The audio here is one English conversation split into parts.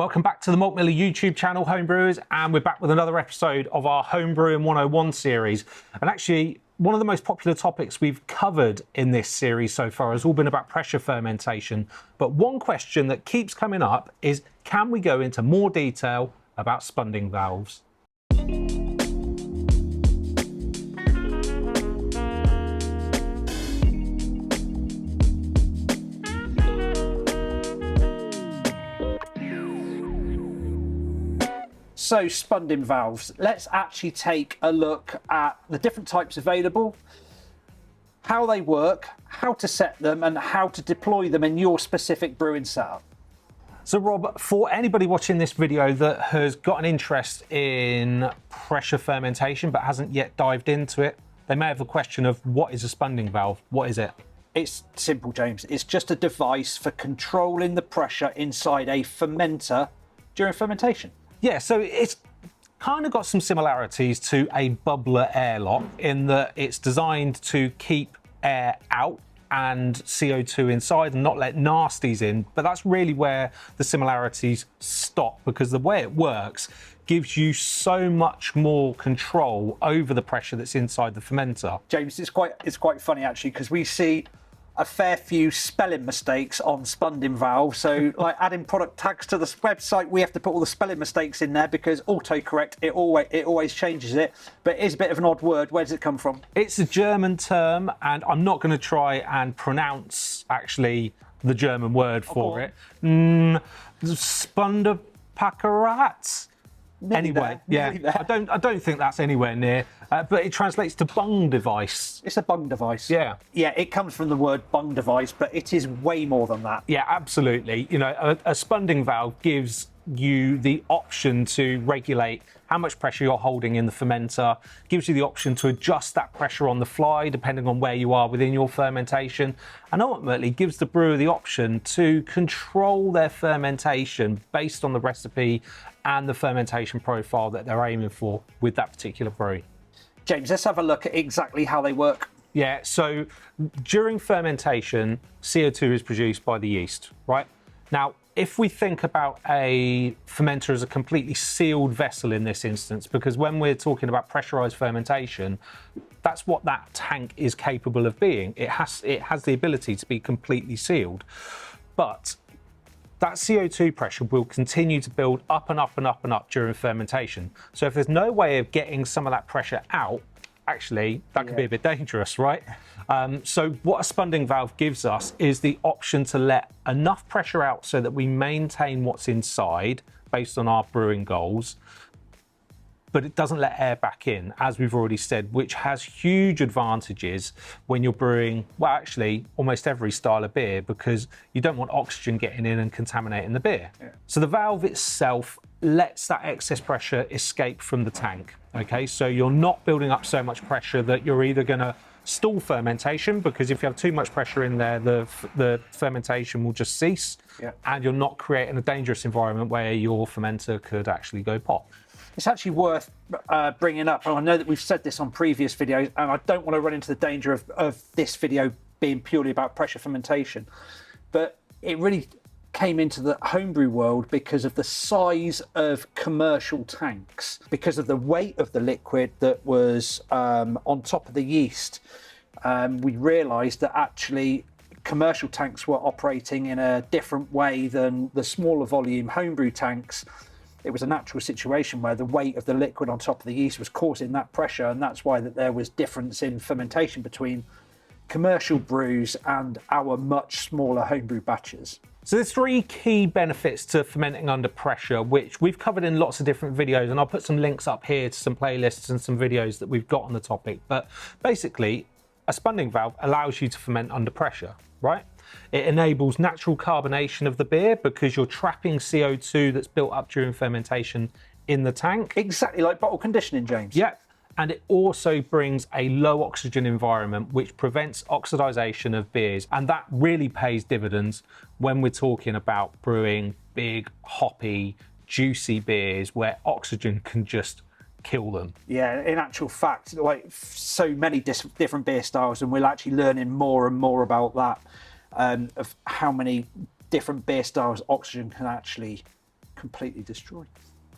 Welcome back to the Malt Miller YouTube channel, Homebrewers, and we're back with another episode of our Homebrewing 101 series. And actually, one of the most popular topics we've covered in this series so far has all been about pressure fermentation. But one question that keeps coming up is, can we go into more detail about spunding valves? So spunding valves, let's actually take a look at the different types available, how they work, how to set them and how to deploy them in your specific brewing setup. So Rob, for anybody watching this video that has got an interest in pressure fermentation but hasn't yet dived into it, they may have a question of what is a spunding valve? What is it? It's simple, James. It's just a device for controlling the pressure inside a fermenter during fermentation. Yeah, so it's kind of got some similarities to a bubbler airlock in that it's designed to keep air out and CO2 inside and not let nasties in. But that's really where the similarities stop, because the way it works gives you so much more control over the pressure that's inside the fermenter. James, it's quite funny actually, because we see a fair few spelling mistakes on spunding valves. So like adding product tags to the website, we have to put all the spelling mistakes in there because autocorrect, it always changes it. But it is a bit of an odd word. Where does it come from? It's a German term, and I'm not going to try and pronounce actually the German word for it. Spunderpackerat. Anyway, yeah, I don't think that's anywhere near, but it translates to bung device. It's a bung device. Yeah. Yeah, it comes from the word bung device, but it is way more than that. Yeah, absolutely. You know, a spunding valve gives you the option to regulate how much pressure you're holding in the fermenter, gives you the option to adjust that pressure on the fly depending on where you are within your fermentation, and ultimately gives the brewer the option to control their fermentation based on the recipe and the fermentation profile that they're aiming for with that particular brew. James, let's have a look at exactly how they work. Yeah, so during fermentation, CO2 is produced by the yeast, right? Now, if we think about a fermenter as a completely sealed vessel in this instance, because when we're talking about pressurized fermentation, that's what that tank is capable of being. It has the ability to be completely sealed. But that CO2 pressure will continue to build up and up and up and up during fermentation. So if there's no way of getting some of that pressure out, actually, that could be a bit dangerous, right? So what a spunding valve gives us is the option to let enough pressure out so that we maintain what's inside based on our brewing goals, but it doesn't let air back in, as we've already said, which has huge advantages when you're brewing, well, actually, almost every style of beer, because you don't want oxygen getting in and contaminating the beer. Yeah. So the valve itself lets that excess pressure escape from the tank, okay? So you're not building up so much pressure that you're either gonna stall fermentation, because if you have too much pressure in there, the fermentation will just cease, and you're not creating a dangerous environment where your fermenter could actually go pop. It's actually worth bringing up, and I know that we've said this on previous videos, and I don't want to run into the danger of this video being purely about pressure fermentation, but it really came into the homebrew world because of the size of commercial tanks, because of the weight of the liquid that was on top of the yeast. We realised that actually commercial tanks were operating in a different way than the smaller volume homebrew tanks. It was a natural situation where the weight of the liquid on top of the yeast was causing that pressure, and that's why that there was difference in fermentation between commercial brews and our much smaller homebrew batches. So there's three key benefits to fermenting under pressure, which we've covered in lots of different videos, and I'll put some links up here to some playlists and some videos that we've got on the topic. But basically, a spunding valve allows you to ferment under pressure, right? It enables natural carbonation of the beer because you're trapping CO2 that's built up during fermentation in the tank. Exactly like bottle conditioning, James. Yeah, and it also brings a low oxygen environment which prevents oxidization of beers, and that really pays dividends when we're talking about brewing big, hoppy, juicy beers where oxygen can just kill them. Yeah, in actual fact, like so many different beer styles, and we're actually learning more and more about that, of how many different beer styles oxygen can actually completely destroyed.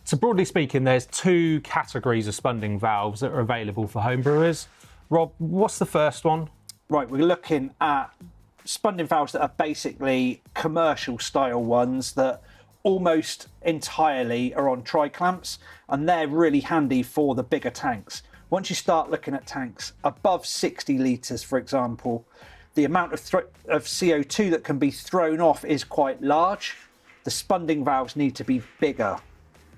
So broadly speaking, there's two categories of spunding valves that are available for homebrewers. Rob, what's the first one? Right, we're looking at spunding valves that are basically commercial style ones that almost entirely are on tri-clamps, and they're really handy for the bigger tanks. Once you start looking at tanks above 60 litres, for example, the amount of CO2 that can be thrown off is quite large. The spunding valves need to be bigger.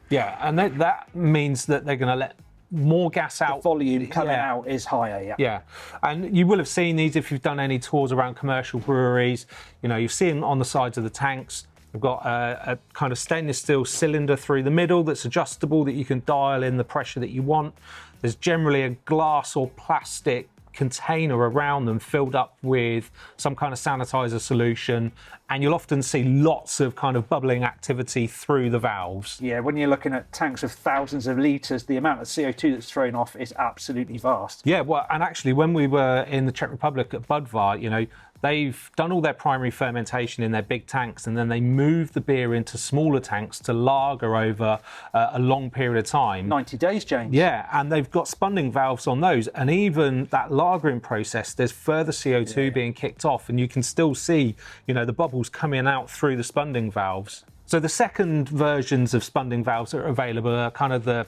Yeah, and that means that they're going to let more gas out. The volume coming out is higher, yeah. Yeah, and you will have seen these if you've done any tours around commercial breweries. You know, you've seen on the sides of the tanks, they've got a kind of stainless steel cylinder through the middle that's adjustable, that you can dial in the pressure that you want. There's generally a glass or plastic container around them filled up with some kind of sanitizer solution, and you'll often see lots of kind of bubbling activity through the valves. Yeah, when you're looking at tanks of thousands of litres, the amount of CO2 that's thrown off is absolutely vast. Yeah, well, and actually when we were in the Czech Republic at Budvar, you know, they've done all their primary fermentation in their big tanks, and then they move the beer into smaller tanks to lager over a long period of time. 90 days, James. Yeah, and they've got spunding valves on those, and even that lagering process, there's further CO2 being kicked off, and you can still see, you know, the bubbles coming out through the spunding valves. So the second versions of spunding valves that are available are kind of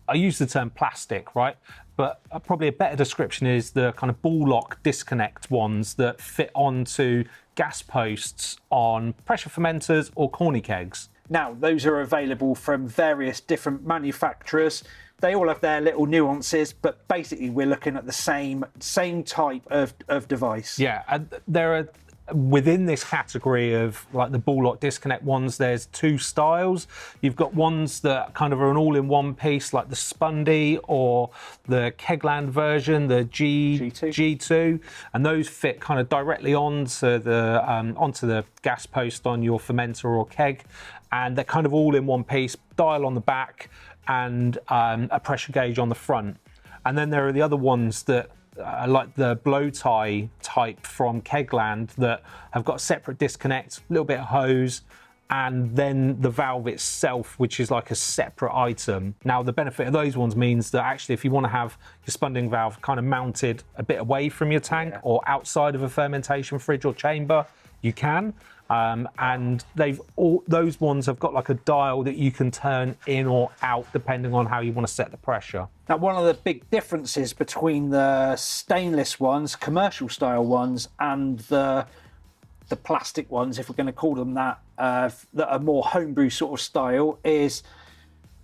I use the term plastic, right? But probably a better description is the kind of ball lock disconnect ones that fit onto gas posts on pressure fermenters or corny kegs. Now, those are available from various different manufacturers. They all have their little nuances, but basically we're looking at the same type of device. Yeah, and there are, within this category of like the ball lock disconnect ones, there's two styles. You've got ones that kind of are an all-in-one piece, like the Spunding or the Kegland version, the G2, and those fit kind of directly onto the gas post on your fermenter or keg, and they're kind of all in one piece, dial on the back and a pressure gauge on the front. And then there are the other ones that like the blow tie type from Kegland that have got a separate disconnect, a little bit of hose, and then the valve itself, which is like a separate item. Now, the benefit of those ones means that actually if you want to have your spunding valve kind of mounted a bit away from your tank or outside of a fermentation fridge or chamber, you can. And those ones have got like a dial that you can turn in or out depending on how you want to set the pressure. Now, one of the big differences between the stainless ones, commercial style ones, and the plastic ones, if we're going to call them that are more homebrew sort of style, is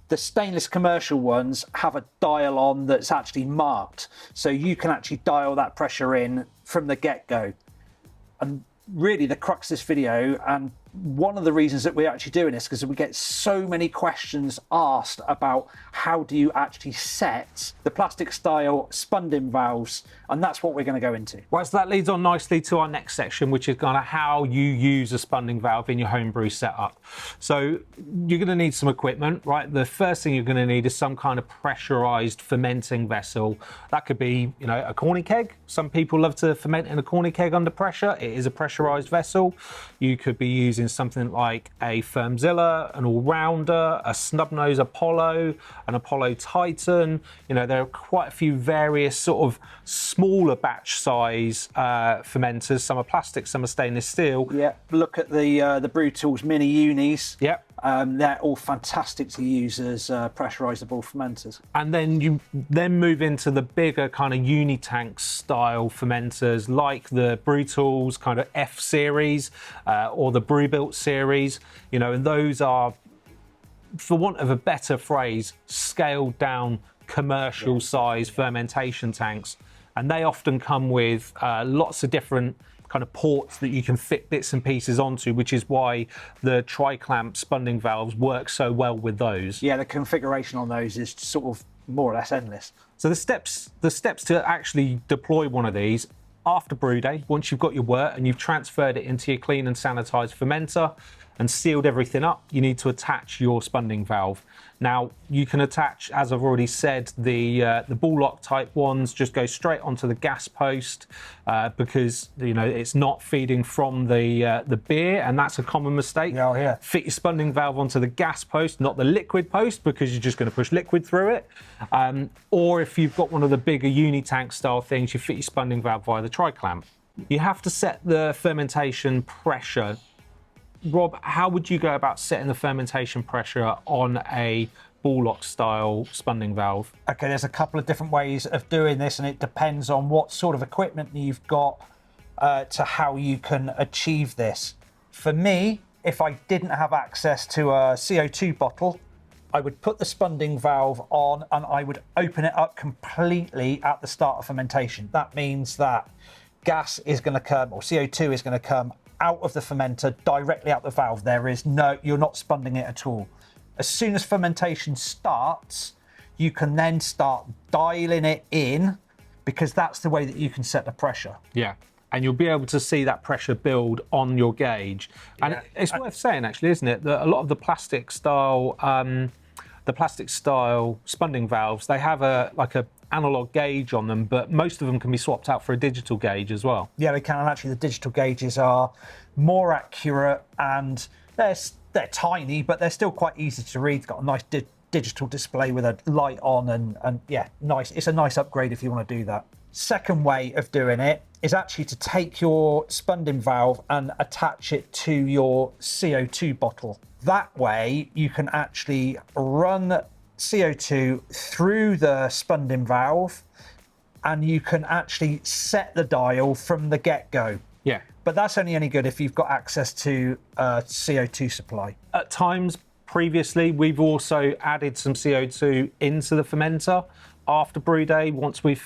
the stainless commercial ones have a dial on that's actually marked. So you can actually dial that pressure in from the get-go. And really the crux of this video, and one of the reasons that we're actually doing this, because we get so many questions asked about how do you actually set the plastic style spunding valves, and that's what we're going to go into. Right, so that leads on nicely to our next section, which is kind of how you use a spunding valve in your homebrew setup. So you're going to need some equipment, right? The first thing you're going to need is some kind of pressurized fermenting vessel. That could be, you know, a corny keg. Some people love to ferment in a corny keg under pressure. It is a pressurized vessel. You could be using something like a Firmzilla, an all-rounder, a snub-nose Apollo, an Apollo Titan. You know, there are quite a few various sort of smaller batch size fermenters. Some are plastic, some are stainless steel. Yeah, look at the Brew Tools Mini Unis. Yep. They're all fantastic to use as pressurizable fermenters. And then you move into the bigger kind of unitank style fermenters like the Brew Tools kind of F series or the Brewbuilt series, you know, and those are, for want of a better phrase, scaled down commercial size fermentation tanks. And they often come with lots of different kind of ports that you can fit bits and pieces onto, which is why the tri-clamp spunding valves work so well with those. Yeah, the configuration on those is sort of more or less endless. So the steps to actually deploy one of these after brew day, once you've got your wort and you've transferred it into your clean and sanitized fermenter, and sealed everything up, you need to attach your spunding valve. Now, you can attach, as I've already said, the ball lock type ones just go straight onto the gas post because it's not feeding from the beer, and that's a common mistake. Oh, yeah. Fit your spunding valve onto the gas post, not the liquid post, because you're just going to push liquid through it. Or if you've got one of the bigger unitank style things, you fit your spunding valve via the tri-clamp. You have to set the fermentation pressure. Rob, how would you go about setting the fermentation pressure on a ball lock style spunding valve? Okay, there's a couple of different ways of doing this, and it depends on what sort of equipment you've got to how you can achieve this. For me, if I didn't have access to a CO2 bottle, I would put the spunding valve on and I would open it up completely at the start of fermentation. That means that gas is going to come, or CO2 is going to come out of the fermenter directly out the valve. You're not spunding it at all. As soon as fermentation starts, you can then start dialing it in, because that's the way that you can set the pressure. Yeah, and you'll be able to see that pressure build on your gauge. And it's worth saying, actually, isn't it, that a lot of the plastic style spunding valves, they have a analog gauge on them, but most of them can be swapped out for a digital gauge as well. Yeah, they can, and actually the digital gauges are more accurate, and they're tiny, but they're still quite easy to read. It's got a nice digital display with a light on, and yeah, nice. It's a nice upgrade if you want to do that. Second way of doing it is actually to take your spunding valve and attach it to your CO2 bottle. That way you can actually run CO2 through the spunding valve, and you can actually set the dial from the get-go. Yeah. But that's only any good if you've got access to a CO2 supply. At times previously, we've also added some CO2 into the fermenter after brew day, once we've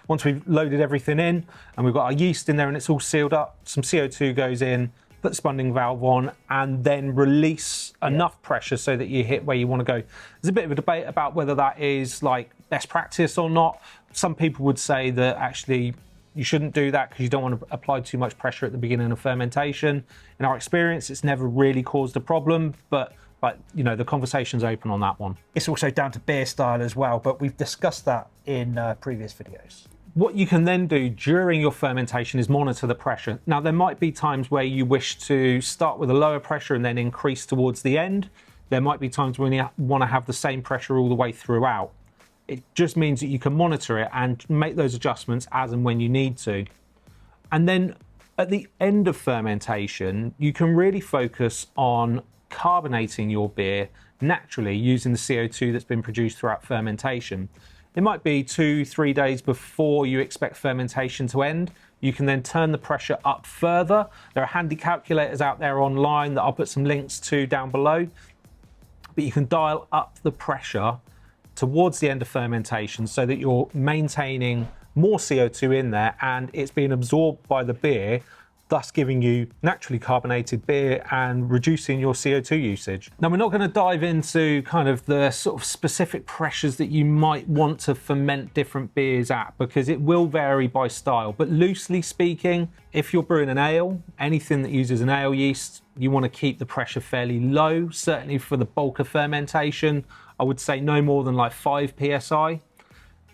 once we've loaded everything in and we've got our yeast in there and it's all sealed up, some CO2 goes in, put the spunding valve on, and then release enough pressure so that you hit where you want to go. There's a bit of a debate about whether that is like best practice or not. Some people would say that actually you shouldn't do that because you don't want to apply too much pressure at the beginning of fermentation. In our experience, it's never really caused a problem, but the conversation's open on that one. It's also down to beer style as well, but we've discussed that in previous videos. What you can then do during your fermentation is monitor the pressure. Now, there might be times where you wish to start with a lower pressure and then increase towards the end. There might be times when you want to have the same pressure all the way throughout. It just means that you can monitor it and make those adjustments as and when you need to. And then at the end of fermentation, you can really focus on carbonating your beer naturally using the CO2 that's been produced throughout fermentation. It might be 2-3 days before you expect fermentation to end. You can then turn the pressure up further. There are handy calculators out there online that I'll put some links to down below. But you can dial up the pressure towards the end of fermentation so that you're maintaining more CO2 in there and it's being absorbed by the beer, thus giving you naturally carbonated beer and reducing your CO2 usage. Now, we're not going to dive into kind of the sort of specific pressures that you might want to ferment different beers at, because it will vary by style. But loosely speaking, if you're brewing an ale, anything that uses an ale yeast, you want to keep the pressure fairly low. Certainly for the bulk of fermentation, I would say no more than like 5 psi.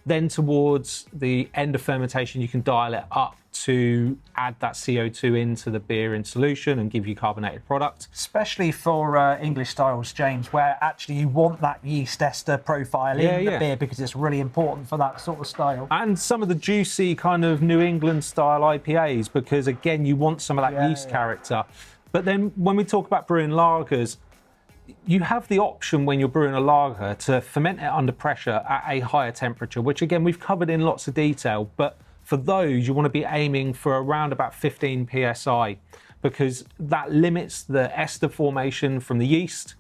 Then towards the end of fermentation, you can dial it up to add that CO2 into the beer in solution and give you carbonated product. Especially for English styles, James, where actually you want that yeast ester profile in the beer because it's really important for that sort of style. And some of the juicy kind of New England style IPAs, because again, you want some of that yeast character. But then when we talk about brewing lagers, you have the option when you're brewing a lager to ferment it under pressure at a higher temperature, which again, we've covered in lots of detail. But for those, you want to be aiming for around about 15 psi, because that limits the ester formation from the yeast.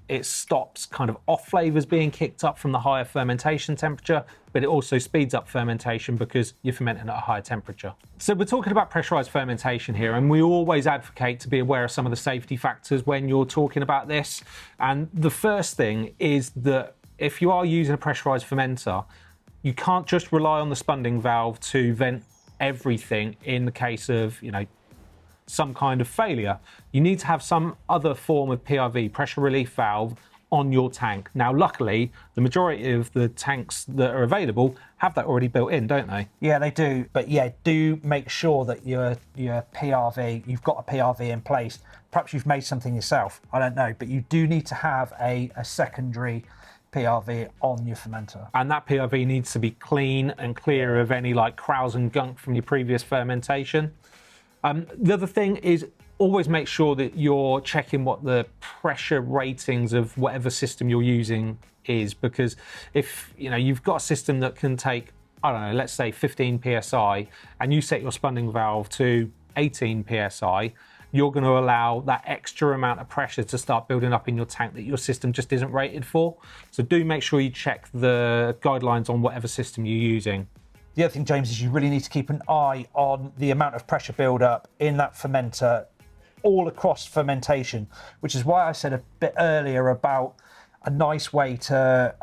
It stops kind of off flavors being kicked up from the higher fermentation temperature, but it also speeds up fermentation because you're fermenting at a higher temperature. So we're talking about pressurized fermentation here, and we always advocate to be aware of some of the safety factors when you're talking about this. And the first thing is that if you are using a pressurized fermenter, you can't just rely on the spunding valve to vent everything in the case of, some kind of failure, you need to have some other form of PRV, pressure relief valve, on your tank. Now, luckily, the majority of the tanks that are available have that already built in, don't they? Yeah, they do. But yeah, do make sure that your PRV, you've got a PRV in place. Perhaps you've made something yourself, I don't know, but you do need to have a secondary PRV on your fermenter. And that PRV needs to be clean and clear of any like crowds and gunk from your previous fermentation. The other thing is always make sure that you're checking what the pressure ratings of whatever system you're using is, because if you've got a system that can take, I don't know, let's say 15 psi, and you set your spunding valve to 18 psi, you're going to allow that extra amount of pressure to start building up in your tank that your system just isn't rated for. So do make sure you check the guidelines on whatever system you're using. The other thing, James, is you really need to keep an eye on the amount of pressure build-up in that fermenter all across fermentation, which is why I said a bit earlier about a nice way to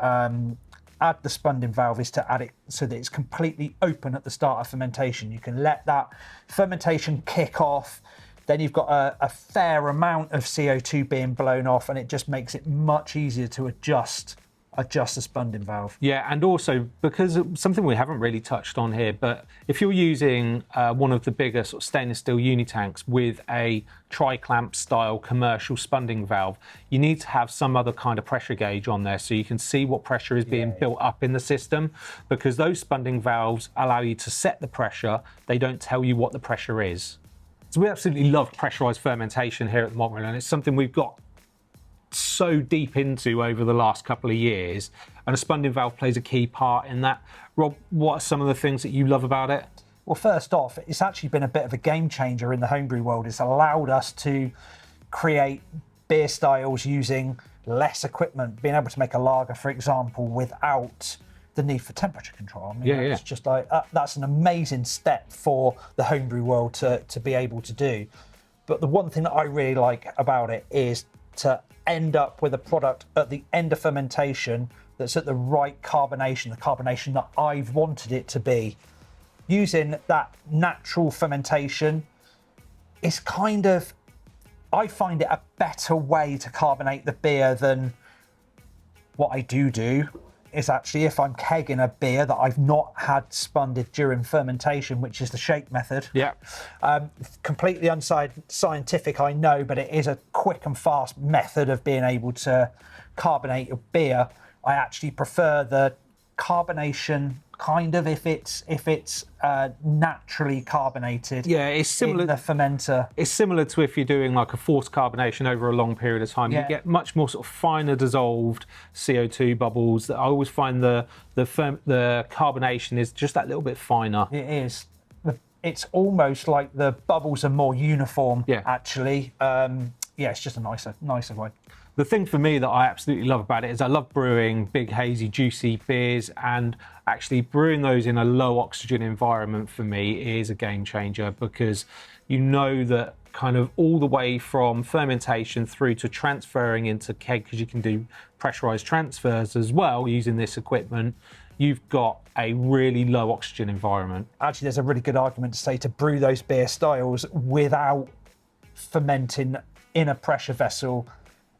add the spunding valve is to add it so that it's completely open at the start of fermentation. You can let that fermentation kick off, then you've got a fair amount of CO2 being blown off, and it just makes it much easier to adjust the spunding valve. Yeah, and also because something we haven't really touched on here, but if you're using one of the bigger sort of stainless steel uni tanks with a tri-clamp style commercial spunding valve, you need to have some other kind of pressure gauge on there so you can see what pressure is being built up in the system, because those spunding valves allow you to set the pressure, they don't tell you what the pressure is. So we absolutely love pressurized fermentation here at the Malt, and it's something we've got so deep into over the last couple of years, and a spunding valve plays a key part in that. Rob, what are some of the things that you love about it? Well, first off, it's actually been a bit of a game changer in the homebrew world. It's allowed us to create beer styles using less equipment, being able to make a lager, for example, without the need for temperature control. I mean, it's just like that's an amazing step for the homebrew world to be able to do. But the one thing that I really like about it is to end up with a product at the end of fermentation that's at the right carbonation, the carbonation that I've wanted it to be. Using that natural fermentation is kind of, I find it a better way to carbonate the beer than what I do is actually if I'm kegging a beer that I've not had spunded during fermentation, which is the shake method. Yeah. Completely unscientific, I know, but it is a quick and fast method of being able to carbonate your beer. I actually prefer the carbonation kind of if it's naturally carbonated. Yeah, it's similar in the fermenter. It's similar to if you're doing like a forced carbonation over a long period of time. You get much more sort of finer dissolved CO2 bubbles. I always find the carbonation is just that little bit finer. It is. It's almost like the bubbles are more uniform. Actually. It's just a nicer way. The thing for me that I absolutely love about it is I love brewing big, hazy, juicy beers, and actually brewing those in a low oxygen environment for me is a game changer, because you know that kind of all the way from fermentation through to transferring into keg, because you can do pressurized transfers as well using this equipment, you've got a really low oxygen environment. Actually, there's a really good argument to say to brew those beer styles without fermenting in a pressure vessel.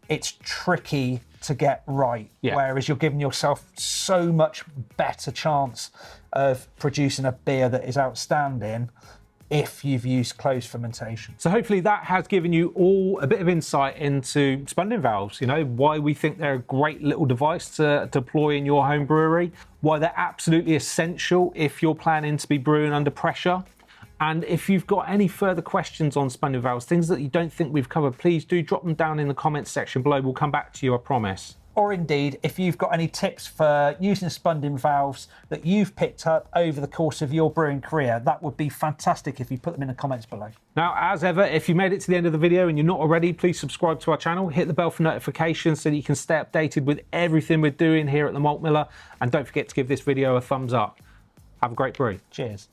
It's tricky to get right, whereas you're giving yourself so much better chance of producing a beer that is outstanding if you've used closed fermentation. So hopefully that has given you all a bit of insight into spunding valves, why we think they're a great little device to deploy in your home brewery, why they're absolutely essential if you're planning to be brewing under pressure. And if you've got any further questions on spunding valves, things that you don't think we've covered, please do drop them down in the comments section below. We'll come back to you, I promise. Or indeed, if you've got any tips for using spunding valves that you've picked up over the course of your brewing career, that would be fantastic if you put them in the comments below. Now, as ever, if you made it to the end of the video and you're not already, please subscribe to our channel, hit the bell for notifications so that you can stay updated with everything we're doing here at the Malt Miller. And don't forget to give this video a thumbs up. Have a great brew. Cheers.